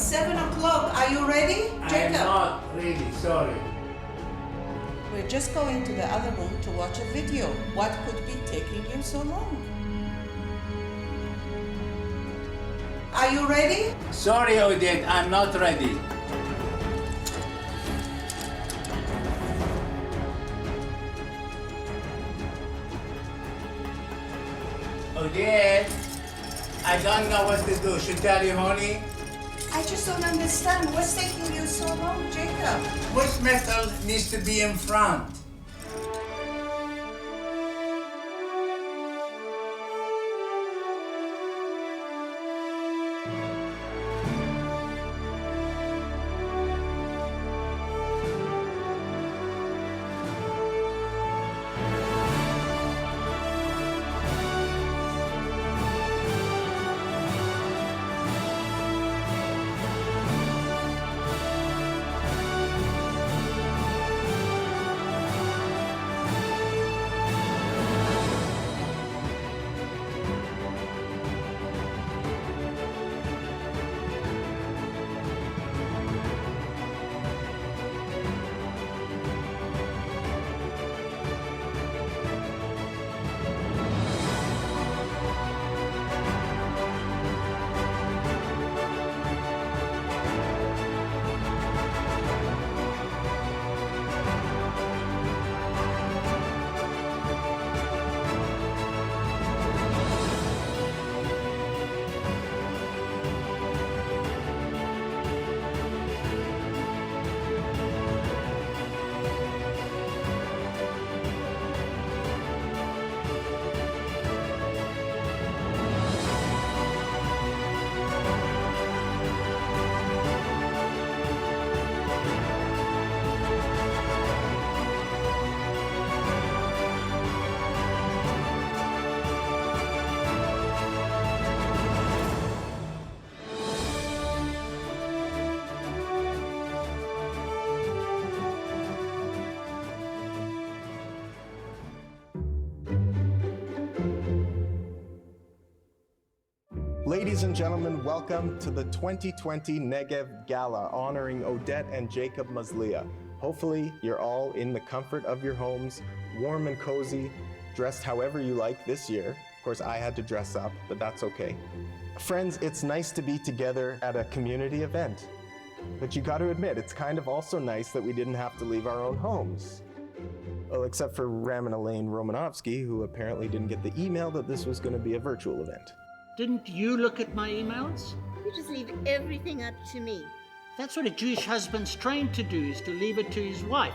7 o'clock. Are you ready, Jacob? I'm not really, sorry. We're just going to the other room to watch a video. What could be taking you so long? Are you ready? Sorry, Odette, I'm not ready. Odette, I don't know what to do. Should I tell you, honey? I just don't understand. What's taking you so long, Jacob? Which metal needs to be in front? Ladies and gentlemen, welcome to the 2020 Negev Gala honoring Odette and Jacob Mazlia. Hopefully, you're all in the comfort of your homes, warm and cozy, dressed however you like this year. Of course, I had to dress up, but that's okay. Friends, it's nice to be together at a community event. But you got to admit, it's kind of also nice that we didn't have to leave our own homes. Well, except for Ram and Elaine Romanovsky, who apparently didn't get the email that this was going to be a virtual event. Didn't you look at my emails? You just leave everything up to me. That's what a Jewish husband's trained to do, is to leave it to his wife.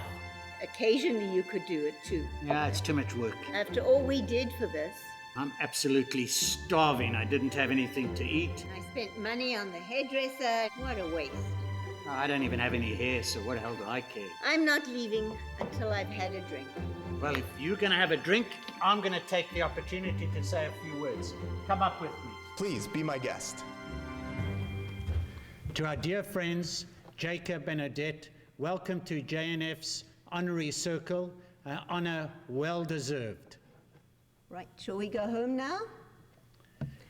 Occasionally you could do it too. Yeah, it's too much work. After all we did for this, I'm absolutely starving. I didn't have anything to eat. I spent money on the hairdresser. What a waste. I don't even have any hair, so what the hell do I care? I'm not leaving until I've had a drink. Well, if you're going to have a drink, I'm going to take the opportunity to say a few words. Come up with me. Please, be my guest. To our dear friends, Jacob and Odette, welcome to JNF's Honorary Circle, an honor well-deserved. Right, shall we go home now?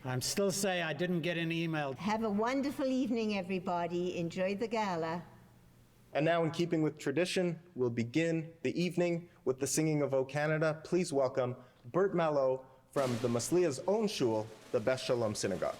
I'm still saying I didn't get an email. Have a wonderful evening, everybody. Enjoy the gala. And now, in keeping with tradition, we'll begin the evening with the singing of O Canada. Please welcome Bert Mallow from the Maslia's own shul, the Beth Shalom Synagogue.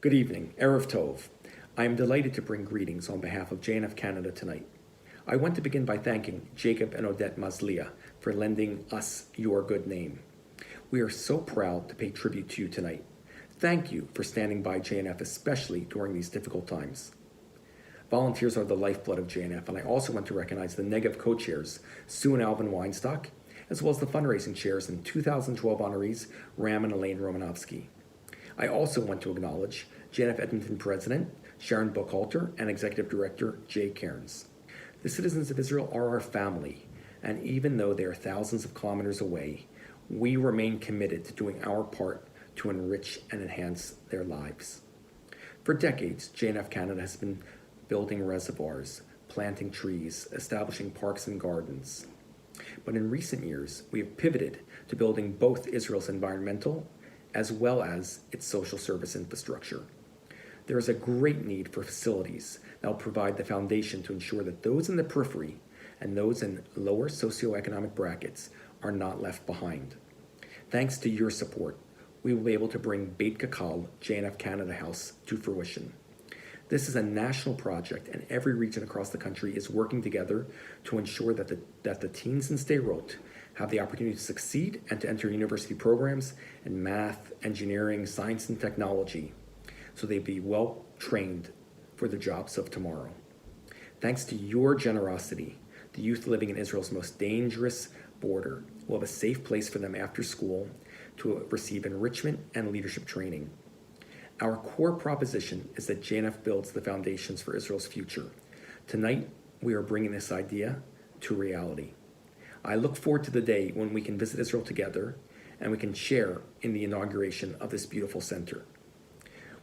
Good evening, Erev Tov. I am delighted to bring greetings on behalf of JNF Canada tonight. I want to begin by thanking Jacob and Odette Mazlia for lending us your good name. We are so proud to pay tribute to you tonight. Thank you for standing by JNF, especially during these difficult times. Volunteers are the lifeblood of JNF, and I also want to recognize the Negev co-chairs, Sue and Alvin Weinstock, as well as the fundraising chairs and 2012 honorees, Ram and Elaine Romanovsky. I also want to acknowledge JNF Edmonton President, Sharon Buchalter, and Executive Director, Jay Cairns. The citizens of Israel are our family, and even though they are thousands of kilometers away, we remain committed to doing our part to enrich and enhance their lives. For decades, JNF Canada has been building reservoirs, planting trees, establishing parks and gardens. But in recent years, we have pivoted to building both Israel's environmental as well as its social service infrastructure. There is a great need for facilities that will provide the foundation to ensure that those in the periphery and those in lower socioeconomic brackets are not left behind. Thanks to your support, we will be able to bring Beit Kakal JNF Canada House to fruition. This is a national project, and every region across the country is working together to ensure that the teens in Sderot have the opportunity to succeed and to enter university programs in math, engineering, science, and technology, so they be well trained for the jobs of tomorrow. Thanks to your generosity, the youth living in Israel's most dangerous border will have a safe place for them after school to receive enrichment and leadership training. Our core proposition is that JNF builds the foundations for Israel's future. Tonight, we are bringing this idea to reality. I look forward to the day when we can visit Israel together and we can share in the inauguration of this beautiful center.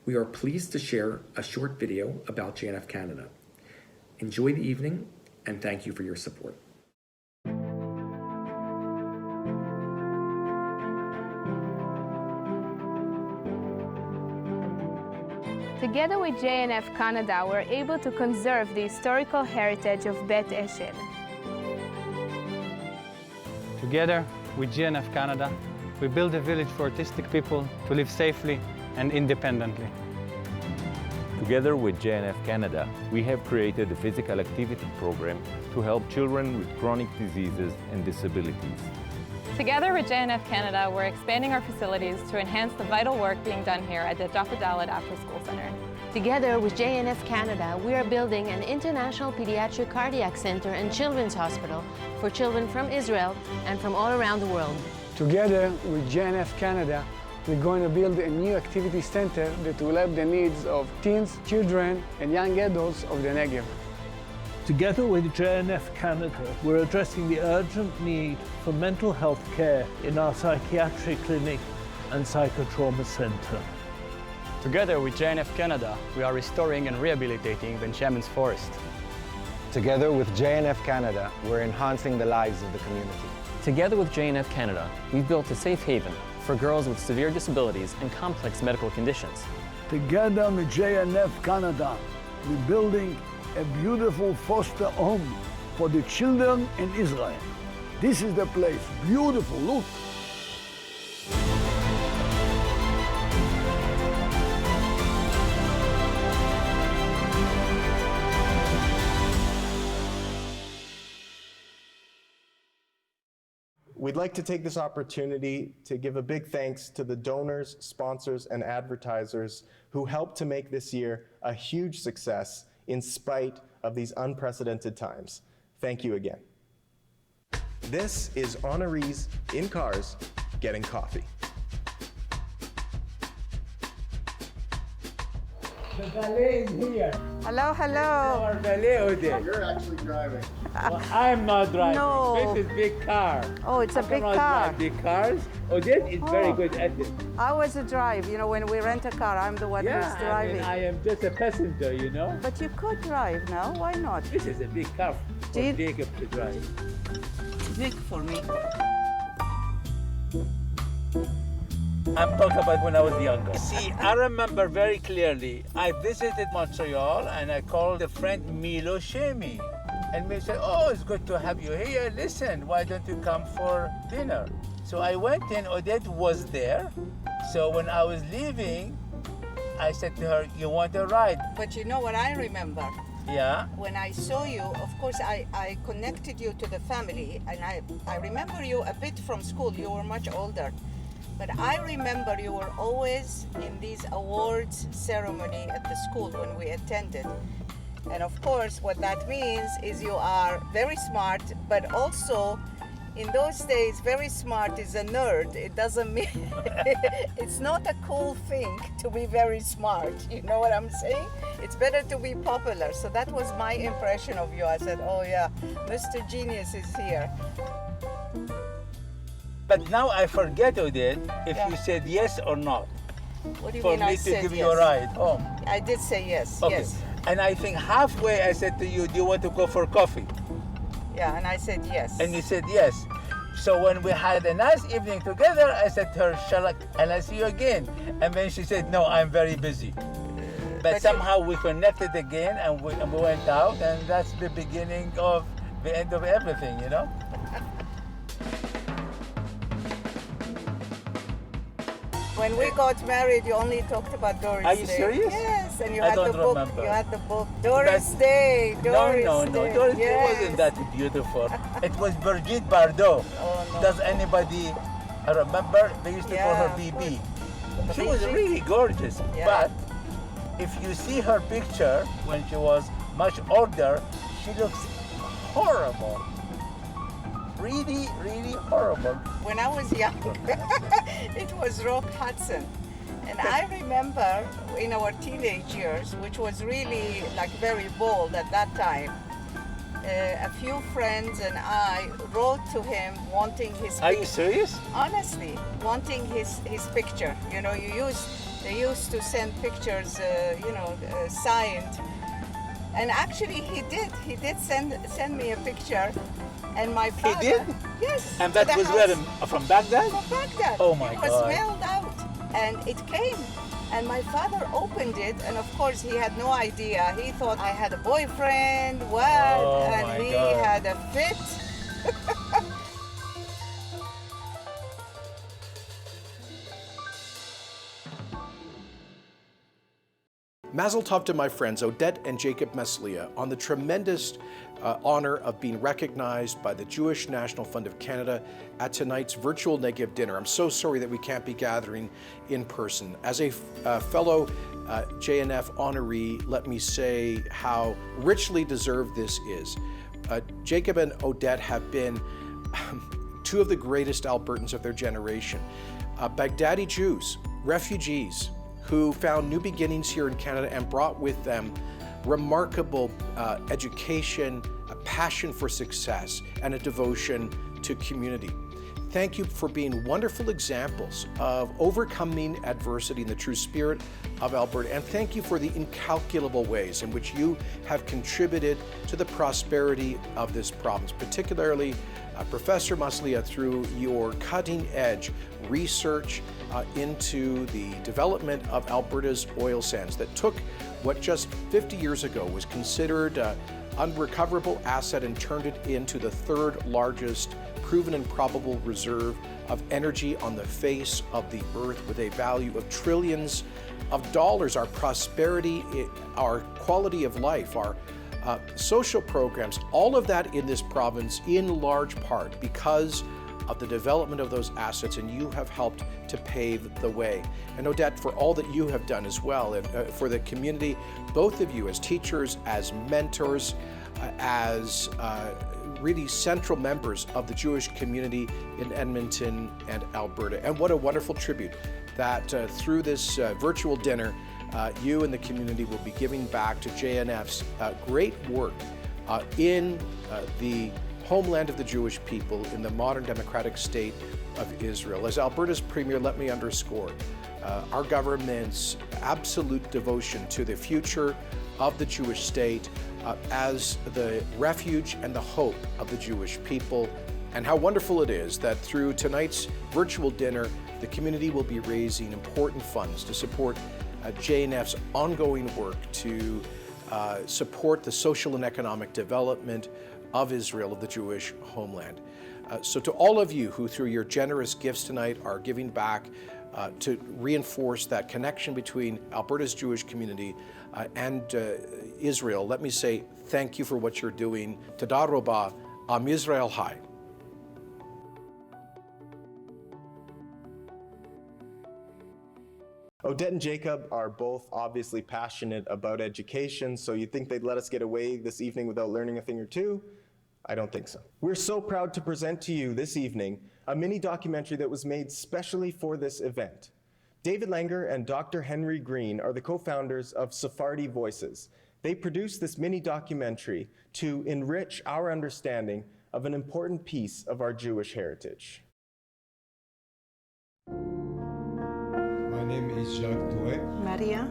We are pleased to share a short video about JNF Canada. Enjoy the evening, and thank you for your support. Together with JNF Canada, we're able to conserve the historical heritage of Bet Eshel. Together with JNF Canada, we build a village for autistic people to live safely and independently. Together with JNF Canada, we have created a physical activity program to help children with chronic diseases and disabilities. Together with JNF Canada, we're expanding our facilities to enhance the vital work being done here at the Jaffa Dalet After School Center. Together with JNF Canada, we are building an international pediatric cardiac center and children's hospital for children from Israel and from all around the world. Together with JNF Canada, we're going to build a new activity center that will help the needs of teens, children, and young adults of the Negev. Together with JNF Canada, we're addressing the urgent need for mental health care in our psychiatric clinic and psychotrauma center. Together with JNF Canada, we are restoring and rehabilitating Ben Shaman's Forest. Together with JNF Canada, we're enhancing the lives of the community. Together with JNF Canada, we've built a safe haven for girls with severe disabilities and complex medical conditions. Together with JNF Canada, we're building a beautiful foster home for the children in Israel. This is the place, beautiful, look. We'd like to take this opportunity to give a big thanks to the donors, sponsors, and advertisers who helped to make this year a huge success in spite of these unprecedented times. Thank you again. This is honorees in cars getting coffee. The valet is here. Hello, hello. Our valet, Odette. You're actually driving. Well, I'm not driving. No. This is big car. Oh, it's a big car. Drive big cars. Odette is very good at it. I was a drive. You know, when we rent a car, I'm the one who's driving. I am just a passenger, you know. But you could drive now. Why not? This is a big car for Jacob to drive. It's big for me. I'm talking about when I was younger. See, I remember very clearly, I visited Montreal and I called a friend Milo Shemi. And Milo said, oh, it's good to have you here. Listen, why don't you come for dinner? So I went in, Odette was there. So when I was leaving, I said to her, you want a ride? But you know what I remember? Yeah. When I saw you, of course, I connected you to the family, and I remember you a bit from school. You were much older. But I remember you were always in these awards ceremony at the school when we attended. And of course, what that means is you are very smart, but also in those days, very smart is a nerd. It doesn't mean, it's not a cool thing to be very smart. You know what I'm saying? It's better to be popular. So that was my impression of you. I said, oh yeah, Mr. Genius is here. But now I forget, Odette, if you said yes or not. What do you for mean me I to said give yes? you a ride home. I did say yes, Okay. yes. And I think halfway I said to you, do you want to go for coffee? Yeah, and I said yes. And you said yes. So when we had a nice evening together, I said to her, and I see you again? And then she said, no, I'm very busy. But somehow we connected again and we went out, and that's the beginning of the end of everything, you know? When we got married, you only talked about Doris Day. Are you serious? Yes, and you I had don't the book. remember. You had the book. Doris Day. Doris no, Day. Doris Day Yes. wasn't that beautiful. It was Brigitte Bardot. Oh, no. Does anybody remember? They used to call her BB. She was really gorgeous, Yeah. but if you see her picture when she was much older, she looks horrible. Really, really horrible. When I was young, it was Rock Hudson. And I remember in our teenage years, which was really like very bold at that time, a few friends and I wrote to him wanting his Are you serious? Honestly, wanting his picture. You know, they used to send pictures, signed. And actually he did send me a picture. And my father... He did? Yes. And that was where, from Baghdad? From Baghdad. Oh my God. It was God. mailed out. And it came. And my father opened it, and of course he had no idea. He thought I had a boyfriend, and he had a fit. Mazel tov to my friends Odette and Jacob Maslia on the tremendous honor of being recognized by the Jewish National Fund of Canada at tonight's virtual Negev dinner. I'm so sorry that we can't be gathering in person. As a fellow JNF honoree, let me say how richly deserved this is. Jacob and Odette have been two of the greatest Albertans of their generation. Baghdadi Jews, refugees, who found new beginnings here in Canada and brought with them remarkable education, a passion for success, and a devotion to community. Thank you for being wonderful examples of overcoming adversity in the true spirit of Alberta, and thank you for the incalculable ways in which you have contributed to the prosperity of this province, particularly Professor Maslia, through your cutting-edge research into the development of Alberta's oil sands that took what just 50 years ago was considered an unrecoverable asset and turned it into the third largest proven and probable reserve of energy on the face of the earth, with a value of trillions of dollars. Our prosperity, our quality of life, our social programs, all of that in this province in large part because of the development of those assets, and you have helped to pave the way. And Odette, for all that you have done as well, and for the community, both of you as teachers, as mentors, as really central members of the Jewish community in Edmonton and Alberta. And what a wonderful tribute that through this virtual dinner, you and the community will be giving back to JNF's great work in the homeland of the Jewish people in the modern democratic state of Israel. As Alberta's Premier, let me underscore our government's absolute devotion to the future of the Jewish state as the refuge and the hope of the Jewish people, and how wonderful it is that through tonight's virtual dinner, the community will be raising important funds to support JNF's ongoing work to support the social and economic development of Israel, of the Jewish homeland. So to all of you who through your generous gifts tonight are giving back to reinforce that connection between Alberta's Jewish community and Israel, let me say thank you for what you're doing. Toda Rabah, Am Yisrael Hai. Odette and Jacob are both obviously passionate about education, so you think they'd let us get away this evening without learning a thing or two? I don't think so. We're so proud to present to you this evening a mini documentary that was made specially for this event. David Langer and Dr. Henry Green are the co-founders of Sephardi Voices. They produced this mini documentary to enrich our understanding of an important piece of our Jewish heritage. My name is Jacques Douet. Maria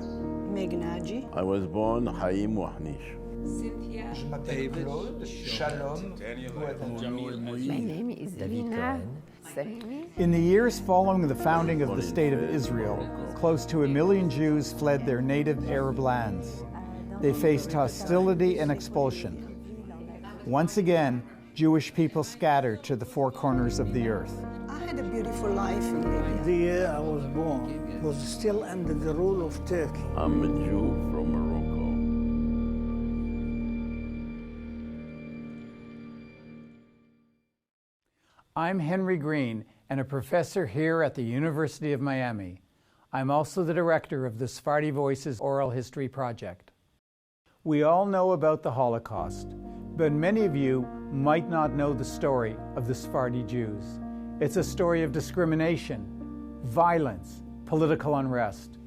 Megnaji. I was born Haim Wahnish. Cynthia. David Shalom. My name is Lina. In the years following the founding of the State of Israel, close to 1 million Jews fled their native Arab lands. They faced hostility and expulsion. Once again, Jewish people scattered to the four corners of the earth. I had a beautiful life in Libya. The year I was born was still under the rule of Turkey. I'm a Jew from Morocco. I'm Henry Green and a professor here at the University of Miami. I'm also the director of the Sephardi Voices Oral History Project. We all know about the Holocaust, but many of you might not know the story of the Sephardi Jews. It's a story of discrimination, violence, political unrest,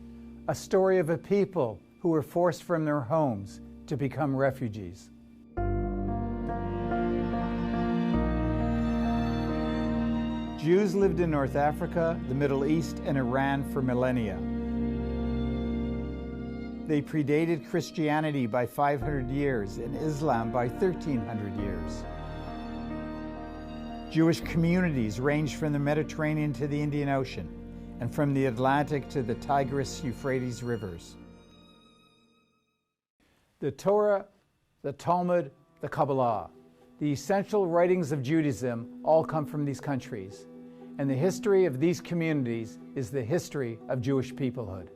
a story of a people who were forced from their homes to become refugees. Jews lived in North Africa, the Middle East, and Iran for millennia. They predated Christianity by 500 years and Islam by 1,300 years. Jewish communities ranged from the Mediterranean to the Indian Ocean, and from the Atlantic to the Tigris-Euphrates rivers. The Torah, the Talmud, the Kabbalah, the essential writings of Judaism all come from these countries, and the history of these communities is the history of Jewish peoplehood.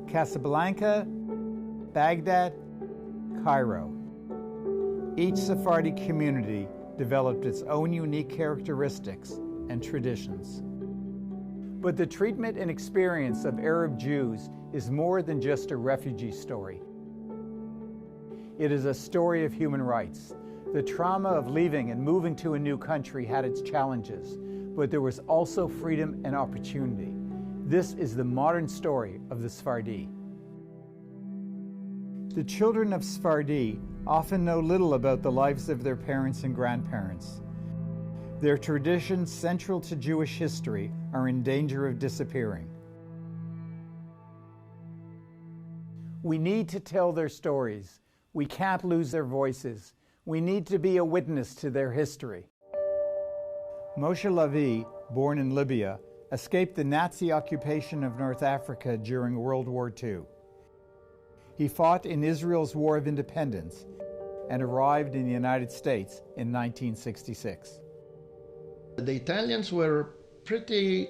Casablanca, Baghdad, Cairo. Each Sephardi community developed its own unique characteristics and traditions. But the treatment and experience of Arab Jews is more than just a refugee story. It is a story of human rights. The trauma of leaving and moving to a new country had its challenges, but there was also freedom and opportunity. This is the modern story of the Sephardi. The children of Sephardi often know little about the lives of their parents and grandparents. Their traditions central to Jewish history are in danger of disappearing. We need to tell their stories. We can't lose their voices. We need to be a witness to their history. Moshe Lavi, born in Libya, escaped the Nazi occupation of North Africa during World War II. He fought in Israel's War of Independence and arrived in the United States in 1966. The Italians were pretty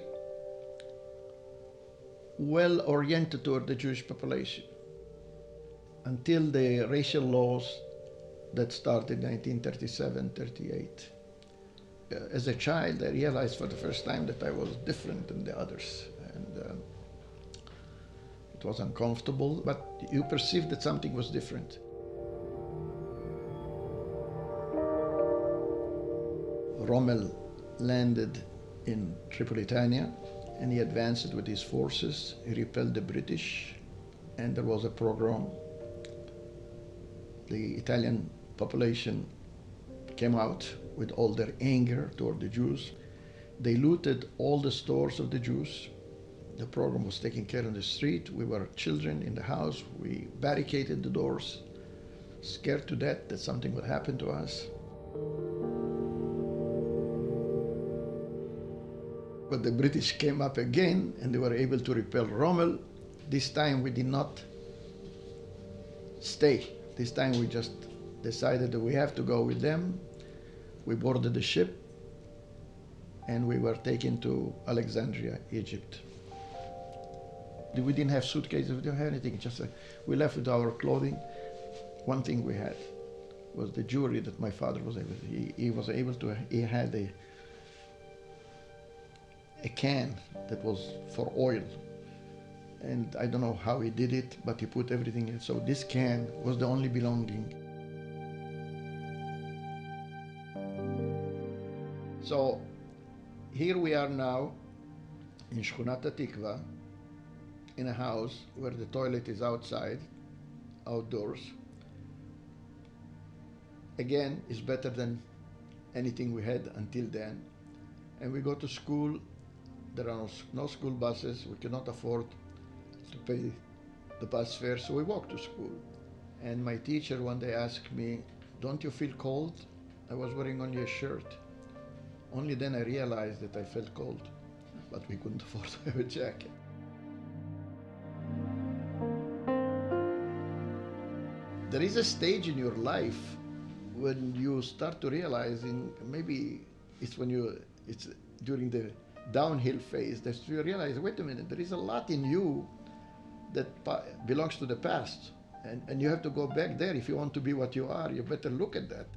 well oriented toward the Jewish population until the racial laws that started in 1937-38. As a child, I realized for the first time that I was different than the others, and it was uncomfortable, but you perceived that something was different. Rommel landed in Tripolitania, and he advanced with his forces. He repelled the British, and there was a pogrom. The Italian population came out with all their anger toward the Jews. They looted all the stores of the Jews. The program was taken care of the street. We were children in the house. We barricaded the doors, scared to death that something would happen to us. But the British came up again, and they were able to repel Rommel. This time we did not stay. This time we just decided that we have to go with them. We boarded the ship, and we were taken to Alexandria, Egypt. We didn't have suitcases, we didn't have anything, just we left with our clothing. One thing we had was the jewelry that my father was able to, he had a can that was for oil. And I don't know how he did it, but he put everything in. So this can was the only belonging. So here we are now in Shkunat Tikva, in a house where the toilet is outside, outdoors. Again, it's better than anything we had until then. And we go to school. There are no school buses. We cannot afford to pay the bus fare, so we walk to school. And my teacher one day asked me, "Don't you feel cold?" I was wearing only a shirt. Only then I realized that I felt cold, but we couldn't afford to have a jacket. There is a stage in your life when you start to realizing, maybe it's it's during the downhill phase, that you realize, wait a minute, there is a lot in you that belongs to the past. And you have to go back there. If you want to be what you are, you better look at that.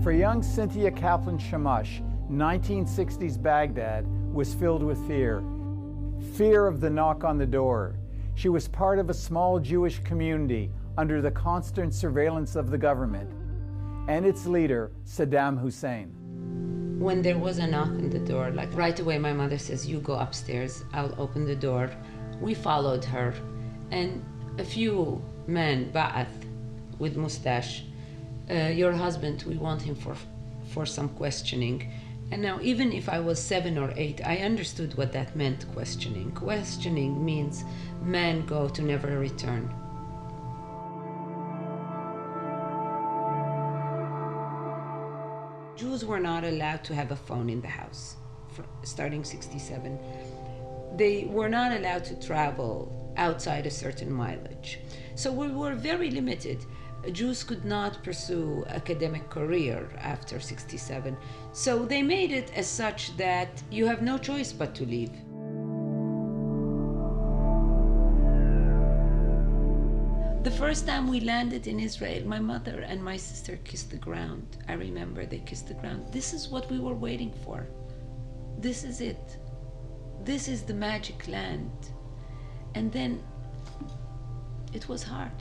For young Cynthia Kaplan Shamash, 1960s Baghdad was filled with fear. Fear of the knock on the door. She was part of a small Jewish community under the constant surveillance of the government and its leader, Saddam Hussein. When there was a knock on the door, like right away my mother says, "You go upstairs, I'll open the door." We followed her, and a few men, ba'ath, with mustache, "Your husband, we want him for some questioning." And now, even if I was 7 or 8, I understood what that meant, questioning. Questioning means men go to never return. Jews were not allowed to have a phone in the house, starting 67. They were not allowed to travel outside a certain mileage. So we were very limited. Jews could not pursue academic career after 67. So they made it as such that you have no choice but to leave. The first time we landed in Israel, my mother and my sister kissed the ground. I remember they kissed the ground. This is what we were waiting for. This is it. This is the magic land. And then it was hard.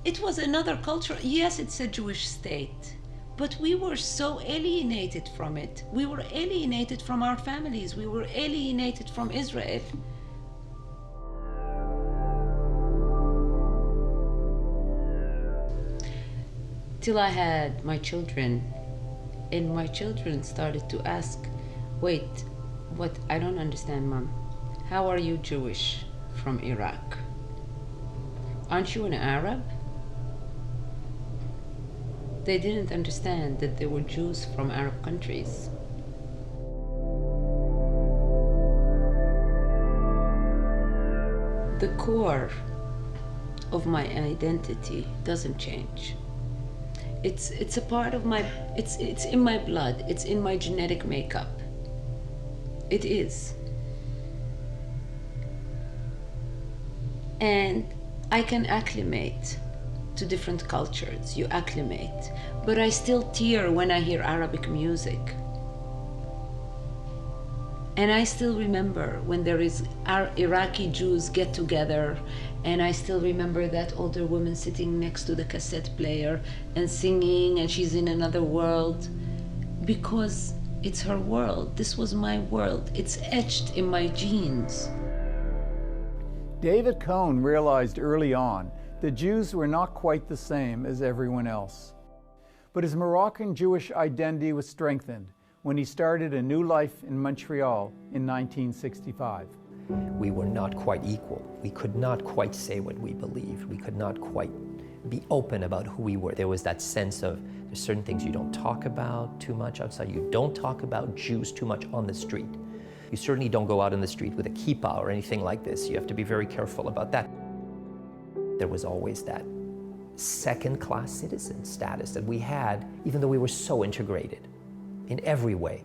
It was another culture. Yes, it's a Jewish state, but we were so alienated from it. We were alienated from our families. We were alienated from Israel. Till I had my children, and my children started to ask, "Wait, what? I don't understand, Mom. How are you Jewish from Iraq? Aren't you an Arab?" They didn't understand that they were Jews from Arab countries. The core of my identity doesn't change. It's a part of my, it's in my blood, it's in my genetic makeup. It is. And I can acclimate to different cultures, you acclimate, but I still tear when I hear Arabic music. And I still remember when there is Iraqi Jews get together, and I still remember that older woman sitting next to the cassette player and singing, and she's in another world, because it's her world. This was my world. It's etched in my genes. David Cohn realized early on the Jews were not quite the same as everyone else. But his Moroccan Jewish identity was strengthened when he started a new life in Montreal in 1965. We were not quite equal. We could not quite say what we believed. We could not quite be open about who we were. There was that sense of there's certain things you don't talk about too much outside. You don't talk about Jews too much on the street. You certainly don't go out in the street with a kippah or anything like this. You have to be very careful about that. There was always that second-class citizen status that we had, even though we were so integrated in every way.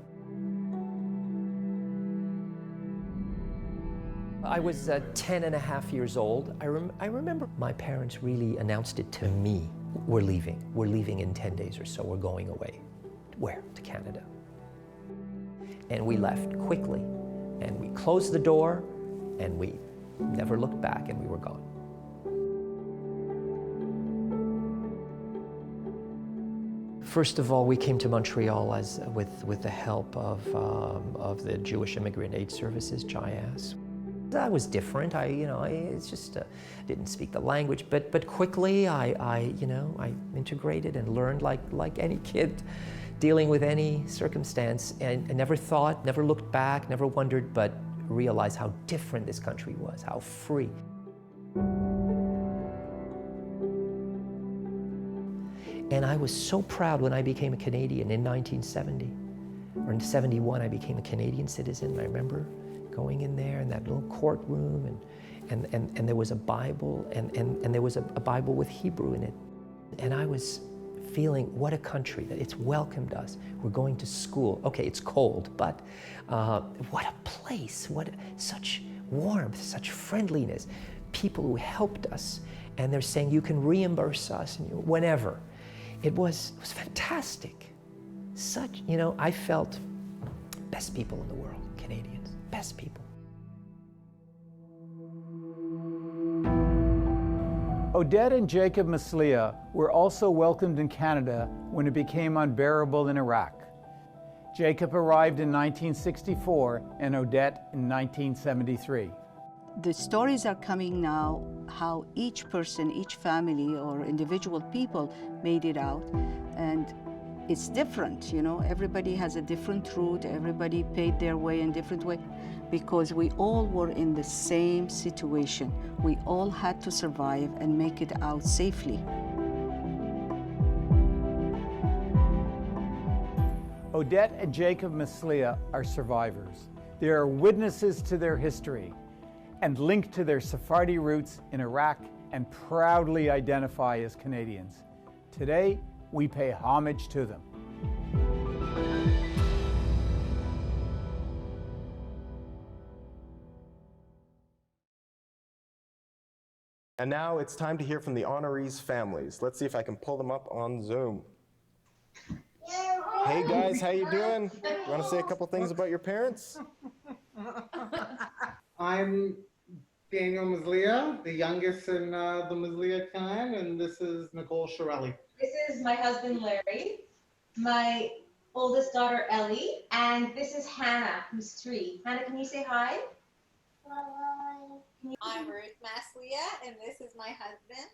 I was 10 and a half years old. I remember my parents really announced it to me. We're leaving. We're leaving in 10 days or so. We're going away. Where? To Canada. And we left quickly. And we closed the door, and we never looked back, and we were gone. First of all, we came to Montreal with the help of the Jewish Immigrant Aid Services, JIAS. I was different. I didn't speak the language, but quickly I integrated and learned like any kid dealing with any circumstance, and I never thought, never looked back, never wondered, but realized how different this country was, how free. And I was so proud when I became a Canadian in 1970, or in 71 I became a Canadian citizen. I remember going in there in that little courtroom, and there was a Bible, and there was a Bible with Hebrew in it. And I was feeling, what a country, that it's welcomed us. We're going to school. Okay, it's cold, but what a place, such warmth, such friendliness. People who helped us, and they're saying, you can reimburse us whenever. It was fantastic. Such, I felt best people in the world, Canadians, best people. Odette and Jacob Maslia were also welcomed in Canada when it became unbearable in Iraq. Jacob arrived in 1964 and Odette in 1973. The stories are coming now, how each person, each family or individual people made it out. And it's different, everybody has a different route, everybody paid their way in different way, because we all were in the same situation. We all had to survive and make it out safely. Odette and Jacob Maslia are survivors. They are witnesses to their history and linked to their Sephardi roots in Iraq and proudly identify as Canadians. Today, we pay homage to them. And now it's time to hear from the honorees' families. Let's see if I can pull them up on Zoom. Hey guys, how you doing? You want to say a couple things about your parents? I'm Daniel Maslia, the youngest in the Maslia clan, and this is Nicole Shirelli. This is my husband Larry, my oldest daughter Ellie, and this is Hannah, who's 3. Hannah, can you say hi? Hi. I'm Ruth Maslia, and this is my husband.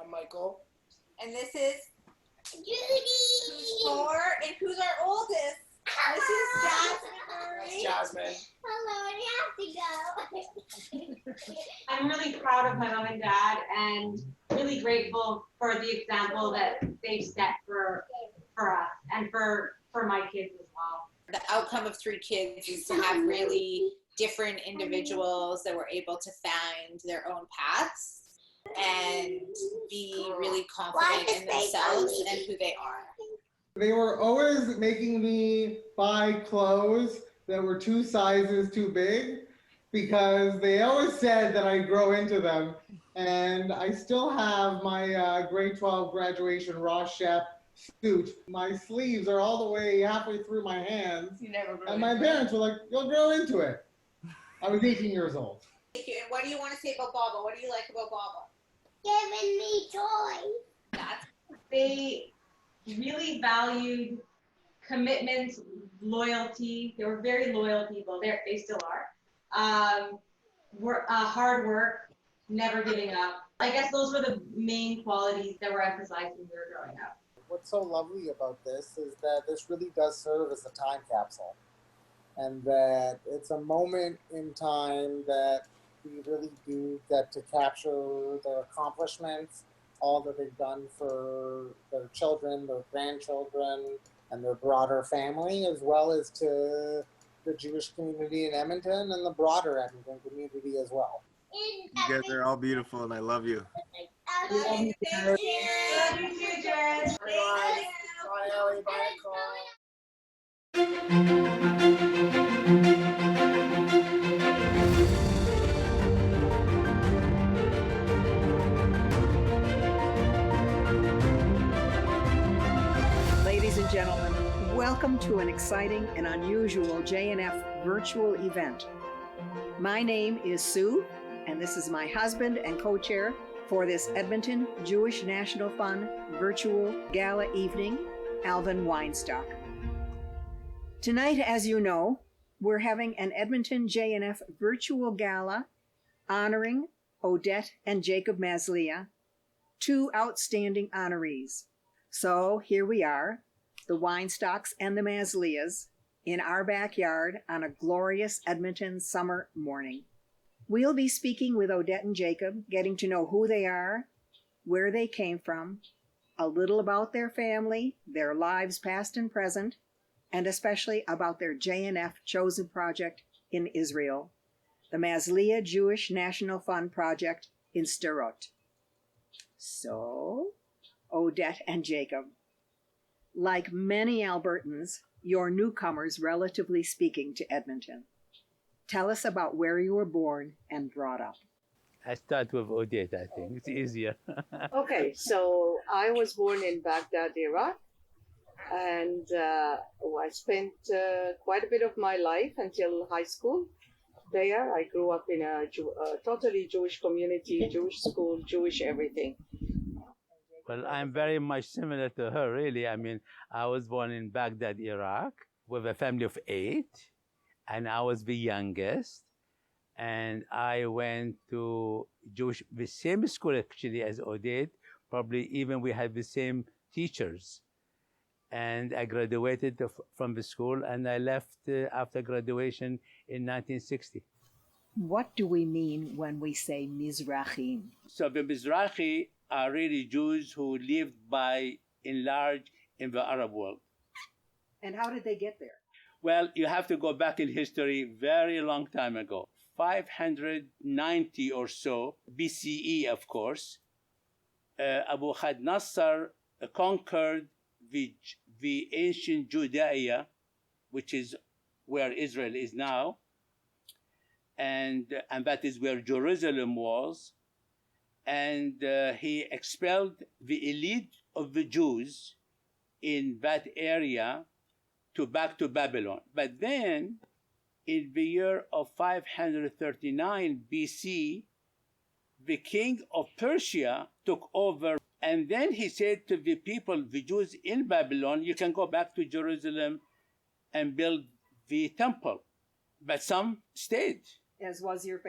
I'm Michael. And this is Judy. Who's 4, and who's our oldest? This is Jasmine Murray. Jasmine. Hello, I have to go. I'm really proud of my mom and dad and really grateful for the example that they've set for us and for my kids as well. The outcome of 3 kids is to have really different individuals that were able to find their own paths and be really confident in themselves and who they are. They were always making me buy clothes that were 2 sizes too big because they always said that I'd grow into them. And I still have my grade 12 graduation Ross Shep suit. My sleeves are all the way halfway through my hands. You never grow and my parents were like, you'll grow into it. I was 18 years old. And what do you want to say about Baba? What do you like about Baba? Giving me joy. They really valued commitment, loyalty. They were very loyal people. They still are. Hard work, never giving up. I guess those were the main qualities that were emphasized when we were growing up. What's so lovely about this is that this really does serve as a time capsule, and that it's a moment in time that we really do get to capture their accomplishments, all that they've done for their children, their grandchildren, and their broader family, as well as to the Jewish community in Edmonton and the broader Edmonton community as well. You guys are all beautiful, and I love you. Love you, thank you. Love you too, Jared. Bye, Ellie. Bye, Nicole. Ladies and gentlemen, welcome to an exciting and unusual JNF virtual event. My name is Sue, and this is my husband and co-chair for this Edmonton Jewish National Fund virtual gala evening, Alvin Weinstock. Tonight, as you know, we're having an Edmonton JNF virtual gala honoring Odette and Jacob Maslia, two outstanding honorees. So here we are, the Weinstocks and the Maslias, in our backyard on a glorious Edmonton summer morning. We'll be speaking with Odette and Jacob, getting to know who they are, where they came from, a little about their family, their lives past and present, and especially about their JNF Chosen Project in Israel, the Maslia Jewish National Fund Project in Sderot. So, Odette and Jacob, like many Albertans, you're newcomers, relatively speaking, to Edmonton. Tell us about where you were born and brought up. I start with Odette, I think. It's easier. Okay, so I was born in Baghdad, Iraq, and I spent quite a bit of my life until high school there. I grew up in a totally Jewish community, Jewish school, Jewish everything. Well, I'm very much similar to her, really. I mean, I was born in Baghdad, Iraq, with a family of 8, and I was the youngest. And I went to the same school actually as Odette. Probably even we had the same teachers. And I graduated from the school, and I left after graduation in 1960. What do we mean when we say Mizrahim? So the Mizrahi are really Jews who lived by and large in the Arab world. And how did they get there? Well, you have to go back in history very long time ago. 590 or so BCE, of course. Abu Khad Nasser conquered the ancient Judea, which is where Israel is now, and that is where Jerusalem was. And he expelled the elite of the Jews in that area back to Babylon. But then, in the year of 539 BC, the king of Persia took over. And then he said to the people, the Jews in Babylon, you can go back to Jerusalem and build the temple. But some stayed. As was your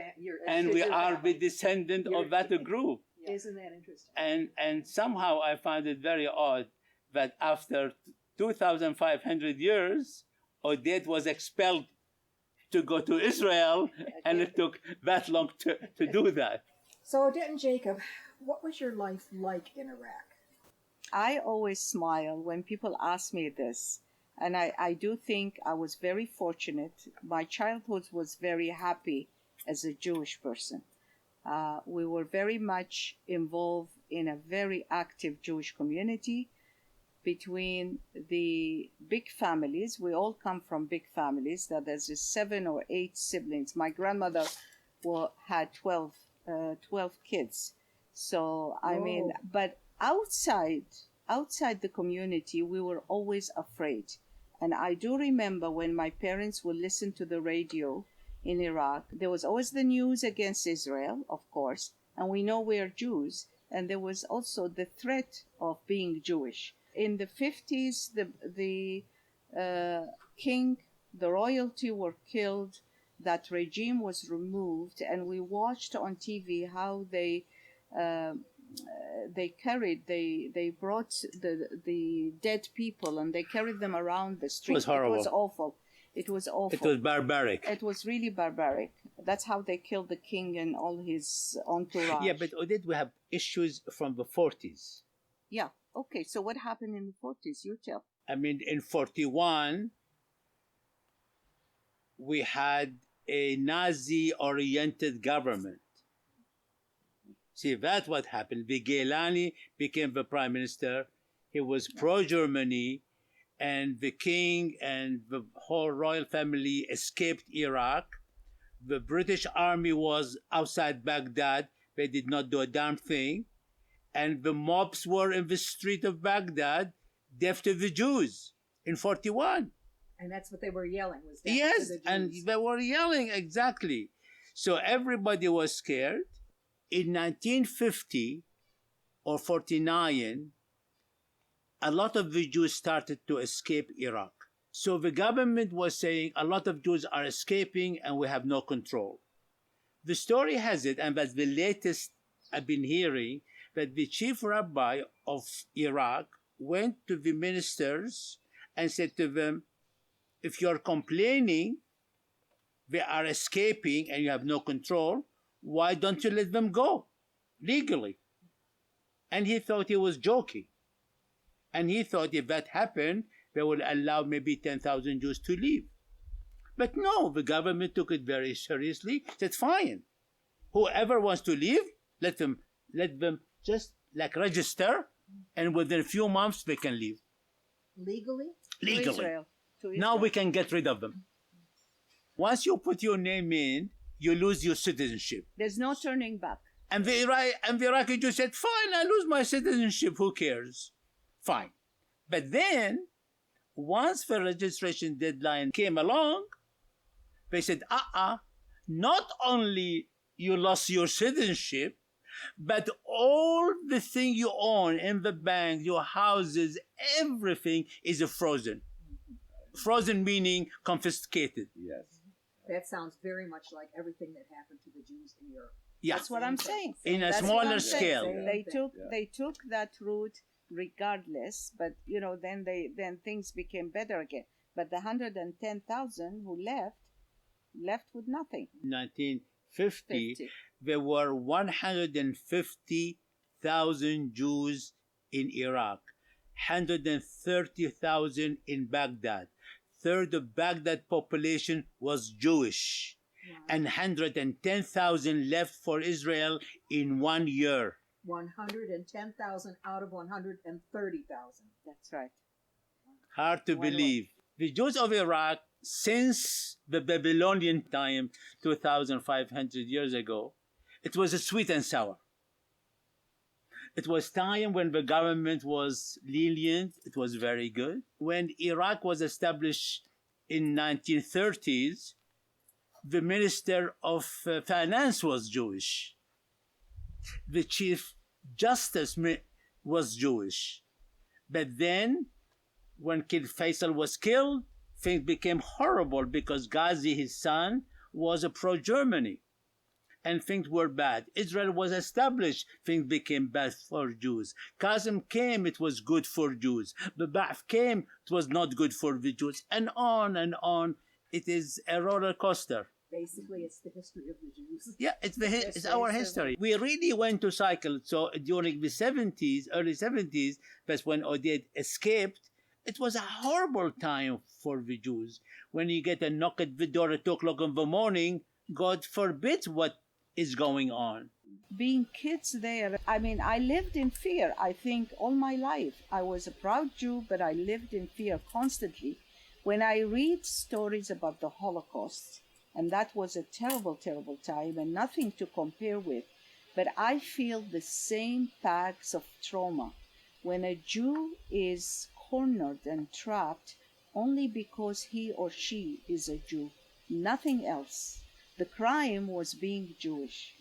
and we are the descendant of that group. Isn't that interesting? And somehow I find it very odd that after 2,500 years, Odette was expelled to go to Israel, and it took that long to do that. So Odette and Jacob, what was your life like in Iraq? I always smile when people ask me this. And I do think I was very fortunate. My childhood was very happy as a Jewish person. We were very much involved in a very active Jewish community between the big families. We all come from big families. That there's 7 or 8 siblings. My grandmother had 12 kids. So, I mean, but outside the community, we were always afraid. And I do remember when my parents would listen to the radio in Iraq, there was always the news against Israel, of course, and we know we are Jews, and there was also the threat of being Jewish. In the 50s, the king, the royalty were killed, that regime was removed, and we watched on TV how they brought the dead people and they carried them around the street. It was horrible. It was awful. It was awful. It was barbaric. It was really barbaric. That's how they killed the king and all his entourage. Yeah, but Odette, we have issues from the 40s. Yeah. Okay. So what happened in the 40s? You tell. I mean, in 41, we had a Nazi-oriented government. See, that's what happened. The Gilani became the prime minister. He was pro-Germany, and the king and the whole royal family escaped Iraq. The British army was outside Baghdad. They did not do a damn thing. And the mobs were in the street of Baghdad, deaf to the Jews in 41. And that's what they were yelling, was death to Yes, the Jews. and they were yelling, exactly. So everybody was scared. In 1950 or 49, a lot of the Jews started to escape Iraq. So the government was saying a lot of Jews are escaping and we have no control. The story has it, and that's the latest I've been hearing, that the chief rabbi of Iraq went to the ministers and said to them, if you're complaining they are escaping and you have no control, why don't you let them go legally? And he thought he was joking. And he thought if that happened, they would allow maybe 10,000 Jews to leave. But no, the government took it very seriously, said fine. Whoever wants to leave, let them just like register, and within a few months they can leave. Legally? Legally. To Israel. Now we can get rid of them. Once you put your name in, you lose your citizenship. There's no turning back. And the Iraqi Jews said, fine, I lose my citizenship, who cares? Fine. But then, once the registration deadline came along, they said, not only you lost your citizenship, but all the thing you own in the bank, your houses, everything is frozen. Frozen meaning confiscated. Yes. That sounds very much like everything that happened to the Jews in Europe. Yeah. That's what I'm saying. In a That's smaller what I'm saying. scale. They took that route regardless, but then things became better again. But the 110,000 who left with nothing. 1950, there were 150,000 Jews in Iraq, 130,000 in Baghdad. Third of Baghdad population was Jewish, and 110,000 left for Israel in 1 year. 110,000 out of 130,000. That's right. Hard to believe. The Jews of Iraq, since the Babylonian time, 2,500 years ago, it was a sweet and sour. It was time when the government was lenient. It was very good. When Iraq was established in 1930s, the Minister of Finance was Jewish. The Chief Justice was Jewish. But then, when King Faisal was killed, things became horrible because Ghazi, his son, was a pro-Germany. And things were bad. Israel was established, things became bad for Jews. Qasem came, it was good for Jews. The Ba'ath came, it was not good for the Jews. And on and on. It is a roller coaster. Basically, it's the history of the Jews. Yeah, it's our history. We really went to cycle. So during the 70s, early 70s, that's when Oded escaped. It was a horrible time for the Jews. When you get a knock at the door at 2 o'clock in the morning, God forbid what is going on. Being kids there, I mean, I lived in fear. I think all my life I was a proud Jew, but I lived in fear constantly. When I read stories about the Holocaust, and that was a terrible, terrible time and nothing to compare with, but I feel the same pangs of trauma when a Jew is cornered and trapped only because he or she is a Jew, nothing else. The crime was being Jewish.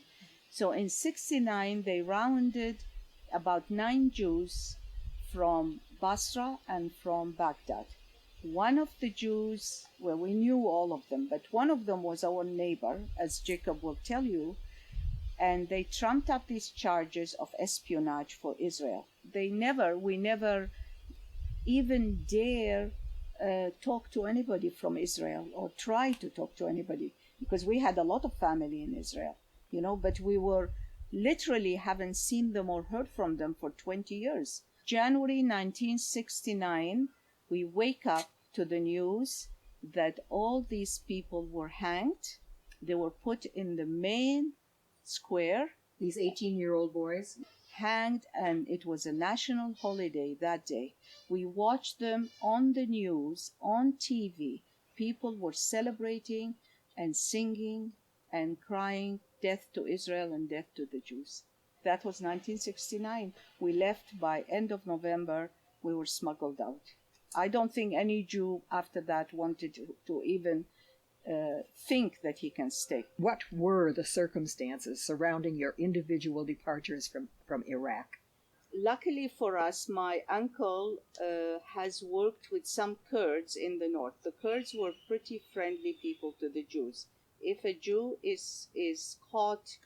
So in 1969, they rounded about 9 Jews from Basra and from Baghdad. One of the Jews, well, we knew all of them, but one of them was our neighbor, as Jacob will tell you, and they trumped up these charges of espionage for Israel. We never even dare talk to anybody from Israel or try to talk to anybody, because we had a lot of family in Israel, but we were literally haven't seen them or heard from them for 20 years. January 1969, we wake up to the news that all these people were hanged. They were put in the main square These 18-year-old boys? Hanged, and it was a national holiday that day. We watched them on the news, on TV. People were celebrating and singing and crying, death to Israel and death to the Jews. That was 1969. We left by end of November. We were smuggled out. I don't think any Jew after that wanted to even think that he can stay. What were the circumstances surrounding your individual departures from Iraq? Luckily for us, my uncle has worked with some Kurds in the north. The Kurds were pretty friendly people to the Jews. If a Jew is caught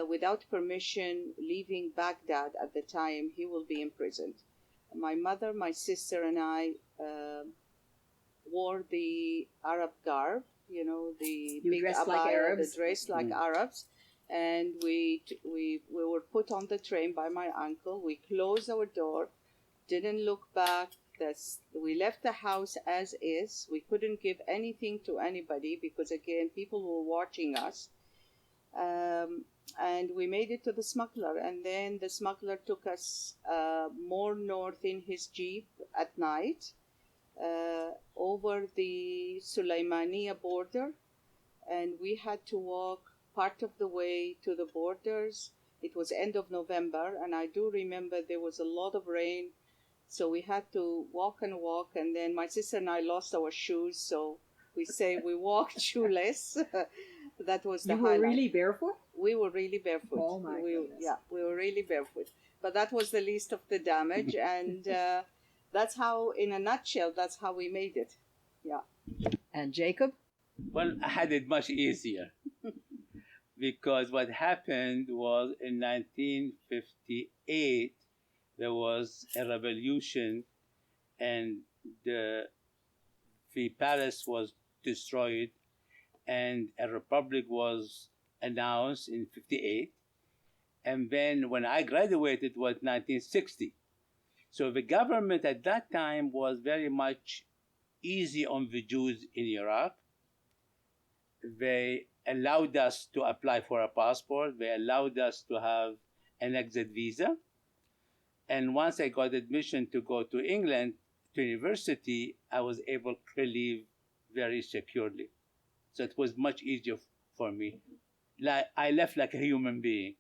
without permission leaving Baghdad at the time, he will be imprisoned. My mother, my sister, and I wore the Arab garb, the You big dressed abaya, like Arabs? the dress like Arabs. And we were put on the train by my uncle. We closed our door, didn't look back. We left the house as is. We couldn't give anything to anybody because, again, people were watching us. And we made it to the smuggler. And then the smuggler took us more north in his Jeep at night over the Sulaimaniya border. And we had to walk part of the way to the borders. It was end of November, and I do remember there was a lot of rain, so we had to walk, and then my sister and I lost our shoes, so we say we walked shoeless. That was the highlight. You were really barefoot? We were really barefoot. Oh my goodness. Yeah, we were really barefoot. But that was the least of the damage, and that's how, in a nutshell, that's how we made it. Yeah. And Jacob? Well, I had it much easier. Because what happened was in 1958, there was a revolution and the palace was destroyed and a republic was announced in 58. And then when I graduated was 1960. So the government at that time was very much easy on the Jews in Iraq. They allowed us to apply for a passport. They allowed us to have an exit visa. And once I got admission to go to England, to university, I was able to leave very securely. So it was much easier for me. I left like a human being.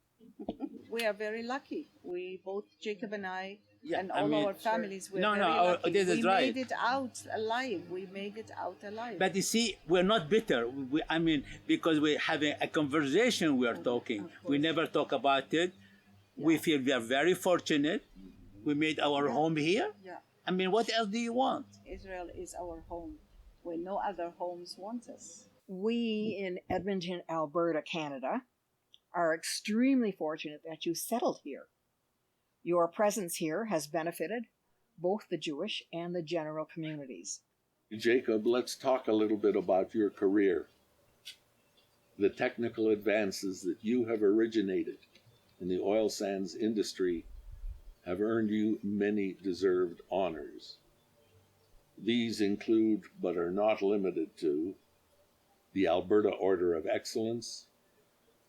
We are very lucky. We both, Jacob and I, and I all mean, our families, we're No, very no, lucky. this is we right. made it out alive. We made it out alive. But you see, we're not bitter. Because we're having a conversation, we are talking. We never talk about it. Yeah. We feel we are very fortunate. We made our home here. Yeah. What else do you want? Israel is our home, where no other homes want us. We in Edmonton, Alberta, Canada, are extremely fortunate that you settled here. Your presence here has benefited both the Jewish and the general communities. Jacob, let's talk a little bit about your career. The technical advances that you have originated in the oil sands industry have earned you many deserved honors. These include, but are not limited to, the Alberta Order of Excellence,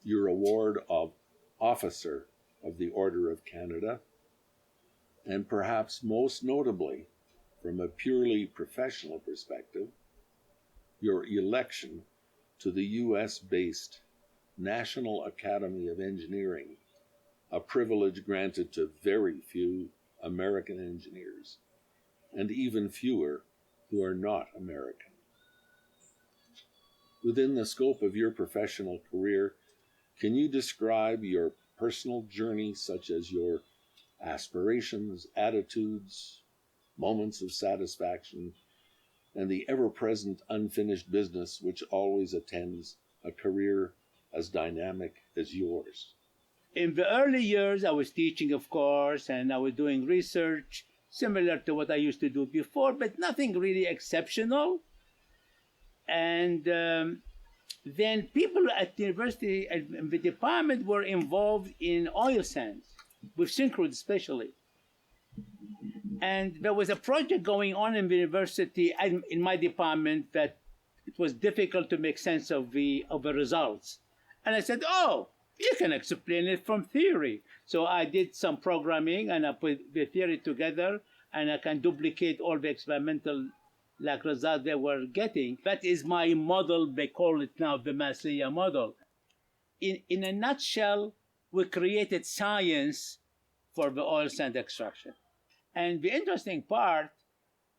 your award of Officer of the Order of Canada, and perhaps most notably, from a purely professional perspective, your election to the US-based National Academy of Engineering, a privilege granted to very few American engineers, and even fewer who are not American. Within the scope of your professional career, can you describe your personal journey, such as your aspirations, attitudes, moments of satisfaction, and the ever-present unfinished business which always attends a career as dynamic as yours? In the early years, I was teaching, of course, and I was doing research similar to what I used to do before, but nothing really exceptional. And then people at the university and the department were involved in oil sands, with Syncrude especially. And there was a project going on in the university and in my department that it was difficult to make sense of the results. And I said, oh, You can explain it from theory. So I did some programming and I put the theory together, and I can duplicate all the experimental results they were getting. That is my model. They call it now the Masliya model. In a nutshell, we created science for the oil sand extraction. And the interesting part,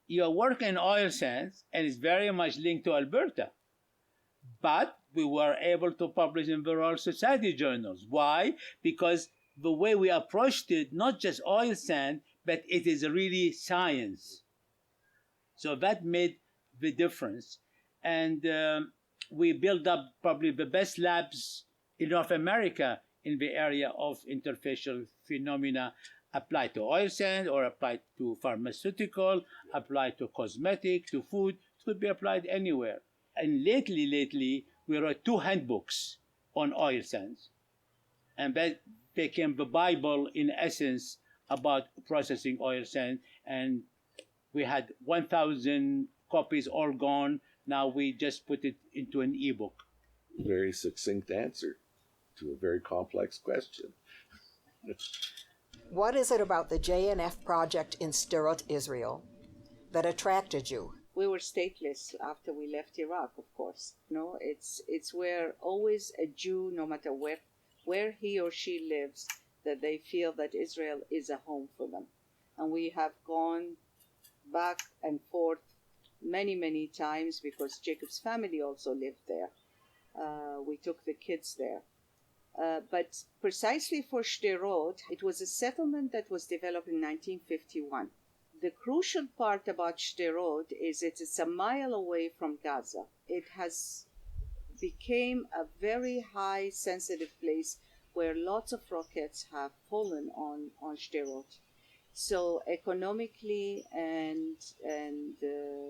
your work in oil sands, and it's very much linked to Alberta. But we were able to publish in the Royal Society journals. Why? Because the way we approached it, not just oil sand, but it is really science. So that made the difference. And we built up probably the best labs in North America in the area of interfacial phenomena applied to oil sand or applied to pharmaceutical, applied to cosmetic, to food. It could be applied anywhere. And lately, we wrote 2 handbooks on oil sands. And that became the Bible, in essence, about processing oil sand. And we had 1,000 copies all gone. Now we just put it into an ebook. Very succinct answer to a very complex question. What is it about the JNF project in Sderot, Israel, that attracted you? We were stateless after we left Iraq, of course. No, it's where always a Jew, no matter where he or she lives, that they feel that Israel is a home for them. And we have gone back and forth many times because Jacob's family also lived there. We took the kids there. But precisely for Sderot, it was a settlement that was developed in 1951. The crucial part about Sderot is it's a mile away from Gaza. It has become a very high sensitive place where lots of rockets have fallen on Sderot. So economically and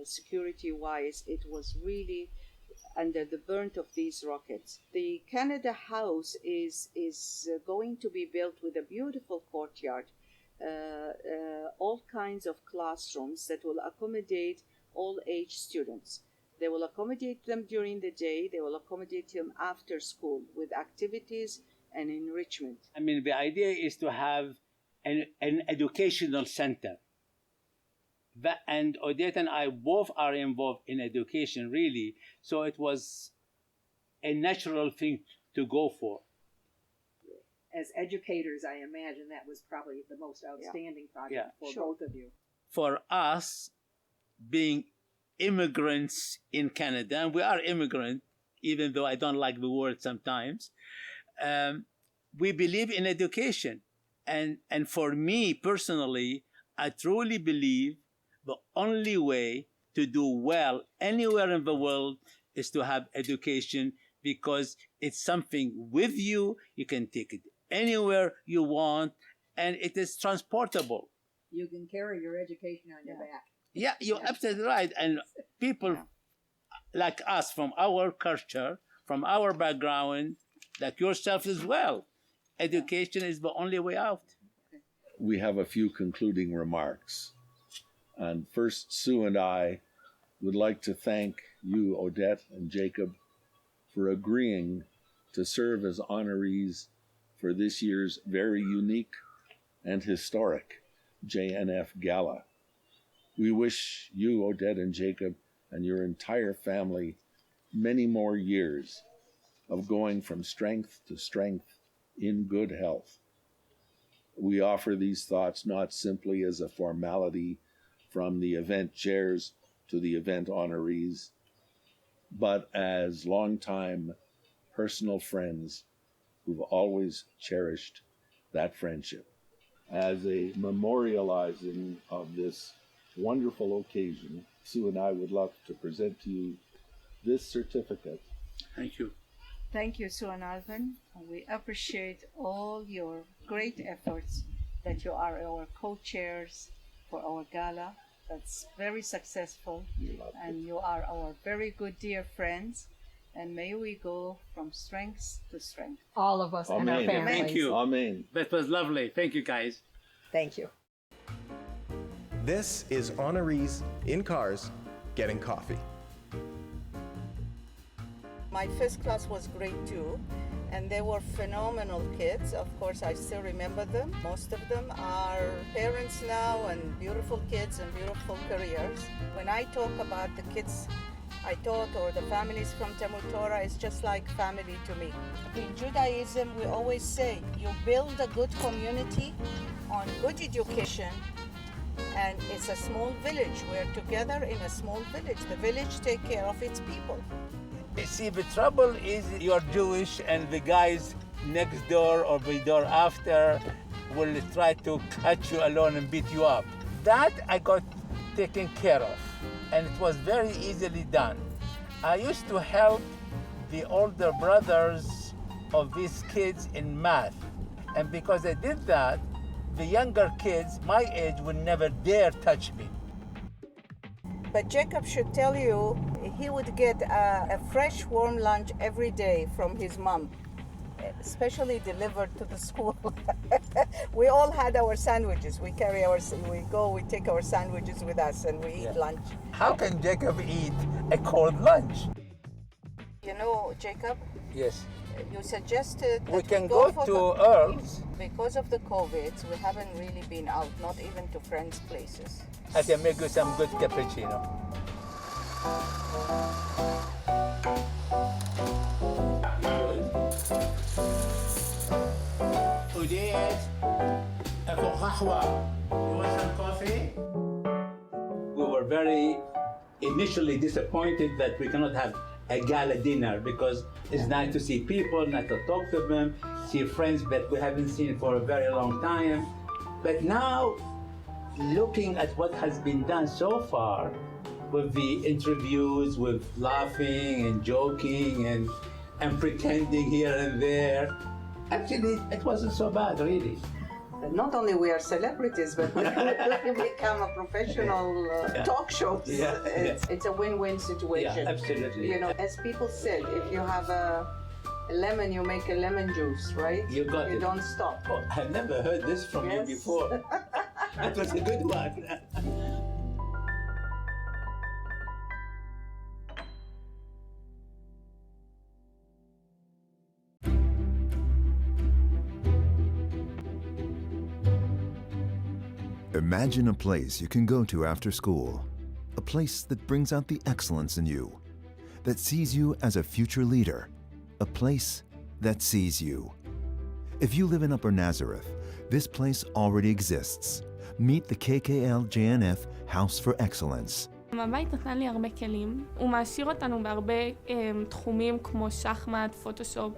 security-wise, it was really under the burnt of these rockets. The Canada House is going to be built with a beautiful courtyard, all kinds of classrooms that will accommodate all age students. They will accommodate them during the day, they will accommodate them after school with activities and enrichment. I mean, the idea is to have an educational center. And Odette and I both are involved in education, really. So it was a natural thing to go for. As educators, I imagine that was probably the most outstanding project for both of you. For us, being immigrants in Canada, and we are immigrant, even though I don't like the word sometimes, we believe in education. And for me personally, I truly believe the only way to do well anywhere in the world is to have education, because it's something with you. You can take it anywhere you want, and it is transportable. You can carry your education on your back. Yeah, you're absolutely right. And people like us, from our culture, from our background, like yourself as well, education is the only way out. We have a few concluding remarks. And first, Sue and I would like to thank you, Odette and Jacob, for agreeing to serve as honorees for this year's very unique and historic JNF Gala. We wish you, Odette and Jacob, and your entire family many more years of going from strength to strength in good health. We offer these thoughts not simply as a formality from the event chairs to the event honorees, but as longtime personal friends who've always cherished that friendship. As a memorializing of this wonderful occasion, Sue and I would love to present to you this certificate. Thank you. Thank you, Sue and Alvin. We appreciate all your great efforts that you are our co-chairs for our gala. That's very successful. And you are our very good dear friends. And may we go from strength to strength. All of us and our families. Thank you. Amen. That was lovely. Thank you, guys. Thank you. This is Honorees in Cars Getting Coffee. My first class was grade 2, and they were phenomenal kids. Of course, I still remember them. Most of them are parents now and beautiful kids and beautiful careers. When I talk about the kids I taught or the families from Talmud Torah, it's just like family to me. In Judaism, we always say you build a good community on good education, and it's a small village. We're together in a small village. The village take care of its people. You see, the trouble is you're Jewish and the guys next door or the door after will try to catch you alone and beat you up. That I got taken care of, and it was very easily done. I used to help the older brothers of these kids in math, and because I did that, the younger kids my age would never dare touch me. But Jacob should tell you, he would get a fresh warm lunch every day from his mom, especially delivered to the school. We all had our sandwiches. We take our sandwiches with us and we eat lunch. How can Jacob eat a cold lunch? You know, Jacob? Yes. You suggested We that can go to Earl's. Because of the COVID, we haven't really been out, not even to friends' places. I can make you some good cappuccino. Udit, ako kahwa. You want some coffee? We were very initially disappointed that we cannot have a gala dinner because it's nice to see people, nice to talk to them, see friends that we haven't seen for a very long time. But now, looking at what has been done so far, with the interviews, with laughing and joking and pretending here and there, actually it wasn't so bad, really. Not only we are celebrities, but we become a professional talk show. It's a win-win situation. Yeah, absolutely. You know, as people said, if you have a lemon, you make a lemon juice, right? You got it. You don't stop. Oh, I've never heard this from you before. That was a good one. Imagine a place you can go to after school, a place that brings out the excellence in you, that sees you as a future leader, a place that sees you. If you live in Upper Nazareth, this place already exists. Meet the KKL JNF House for Excellence. הבית נתן לי הרבה כלים, הוא מעשיר אותנו בהרבה תחומים כמו שחמט, פוטושופ,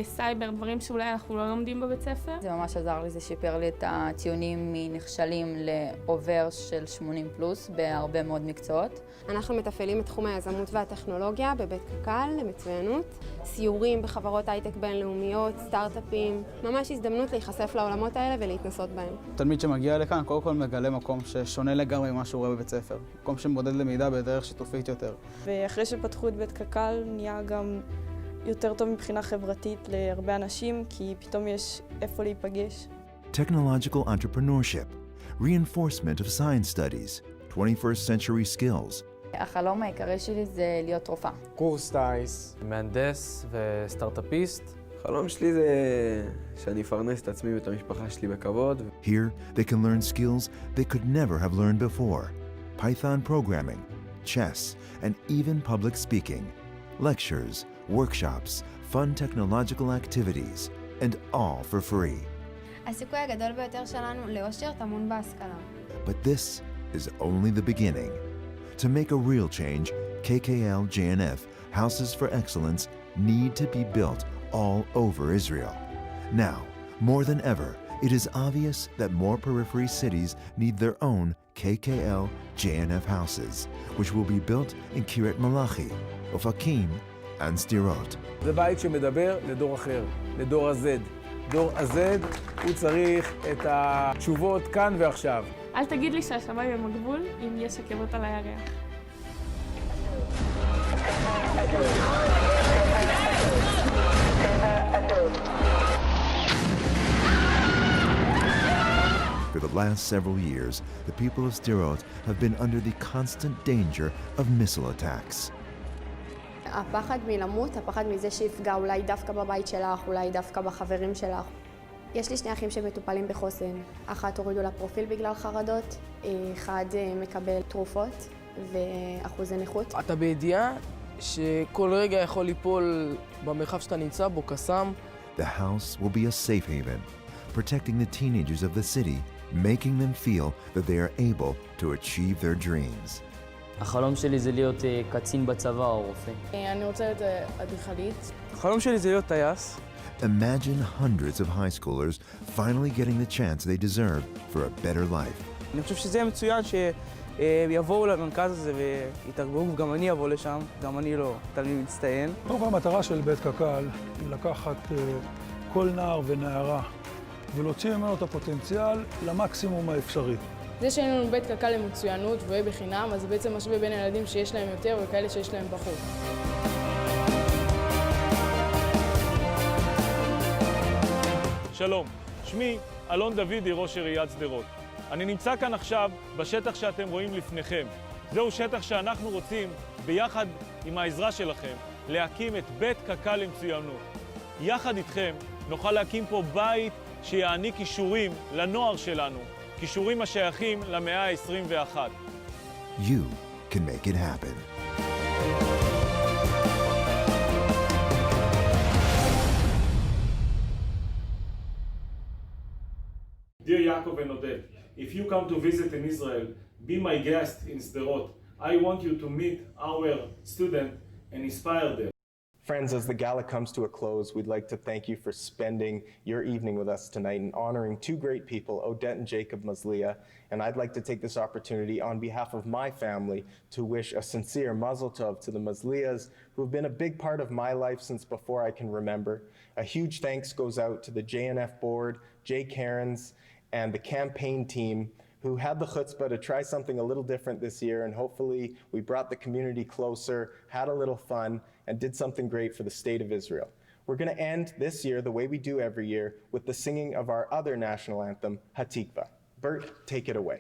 סייבר, דברים שאולי אנחנו לא לומדים בבית ספר. זה ממש עזר לי, זה שיפר לי את הציונים מנכשלים לעובר של 80 פלוס בהרבה מאוד מקצועות. אנחנו מתפעלים את תחום היזמות והטכנולוגיה בבית קק"ל למצוינות, סיורים בחברות הייטק בינלאומיות, סטארט-אפים, ממש הזדמנות להיחשף לעולמות האלה ולהתנסות בהם. תלמיד שמגיע לכאן קודם כל מגלה מקום ששונה לגמרי ממה שהוא רואה בבית ספר, מקום שמודד למידה בדרך שיתופית יותר. ואחרי שפתחו את בית קק"ל נהיה גם יותר טוב מבחינה חברתית להרבה אנשים, כי פתאום יש איפה להיפגש. Technological entrepreneurship, reinforcement of science studies, 21st century skills. החלום העיקרי שלי זה להיות רופאה. קורס טייס, מהנדס וסטארט-אפיסט. החלום שלי זה שאני אפרנס את עצמי ואת המשפחה שלי בכבוד. Here, they can learn skills they could never have learned before. Python programming, chess, and even public speaking. Lectures, workshops, fun technological activities, and all for free. הסיכוי הגדול ביותר שלנו לאושר טמון בהשכלה. But this is only the beginning. To make a real change, KKL JNF Houses for Excellence need to be built all over Israel. Now, more than ever, it is obvious that more periphery cities need their own KKL JNF houses, which will be built in Kiryat Malachi, Ofakim, and Sderot. זה בית שמדבר לדור אחר, לדור ה-Z. דור ה-Z הוא צריך את התשובות כאן ועכשיו. אל תגיד לי שהשמיים הם הגבול אם יש עקבות על הירח. For the last several years, the people of Sderot have been under the constant danger of missile attacks. הפחד מלמות, הפחד מזה שיפגע אולי דווקא בבית שלך, אולי דווקא בחברים שלך. יש לי שני אחים שמטופלים בחוסן. אחת הורידו לה פרופיל בגלל חרדות, אחד מקבל תרופות ואחוזי נכות. אתה בידיעה שכל רגע יכול ליפול במרחב שאתה נמצא בו קסאם. The house will be a safe haven, protecting the teenagers of the city, making them feel that they are able to achieve their dreams. החלום שלי זה להיות קצין בצבא או רופא. אני רוצה להיות אדריכלית. החלום שלי זה להיות טייס. Imagine hundreds of high schoolers finally getting the chance they deserve for a better life. אני חושב שזה מצוין שיבואו למרכז הזה ויתרגמו, וגם אני אבוא לשם, גם אני לא תלמיד מצטיין. קודם כל המטרה של בית קק"ל היא לקחת כל נער ונערה ולהוציא ממנו את הפוטנציאל למקסימום האפשרי. זה שאין לנו בית קק"ל למצוינות ויהיה בחינם, אז זה בעצם משווה בין ילדים שיש להם יותר וכאלה שיש להם פחות. שלום, שמי אלון דוידי, ראש עיריית שדרות. אני נמצא כאן עכשיו בשטח שאתם רואים לפניכם. זהו שטח שאנחנו רוצים, ביחד עם העזרה שלכם, להקים את בית קק"ל למצוינות. יחד איתכם נוכל להקים פה בית שיעניק כישורים לנוער שלנו, כישורים השייכים למאה ה-21. You can make it happen. Dear Yaakov and Oded, if you come to visit in Israel, be my guest in Sderot. I want you to meet our student and inspire them. Friends, as the gala comes to a close, we'd like to thank you for spending your evening with us tonight and honoring two great people, Odette and Jacob Mazlia. And I'd like to take this opportunity on behalf of my family to wish a sincere mazel tov to the Mazlias, who have been a big part of my life since before I can remember. A huge thanks goes out to the JNF board, Jay Cairns, and the campaign team who had the chutzpah to try something a little different this year, and hopefully we brought the community closer, had a little fun, and did something great for the state of Israel. We're going to end this year the way we do every year with the singing of our other national anthem, Hatikva. Bert, take it away.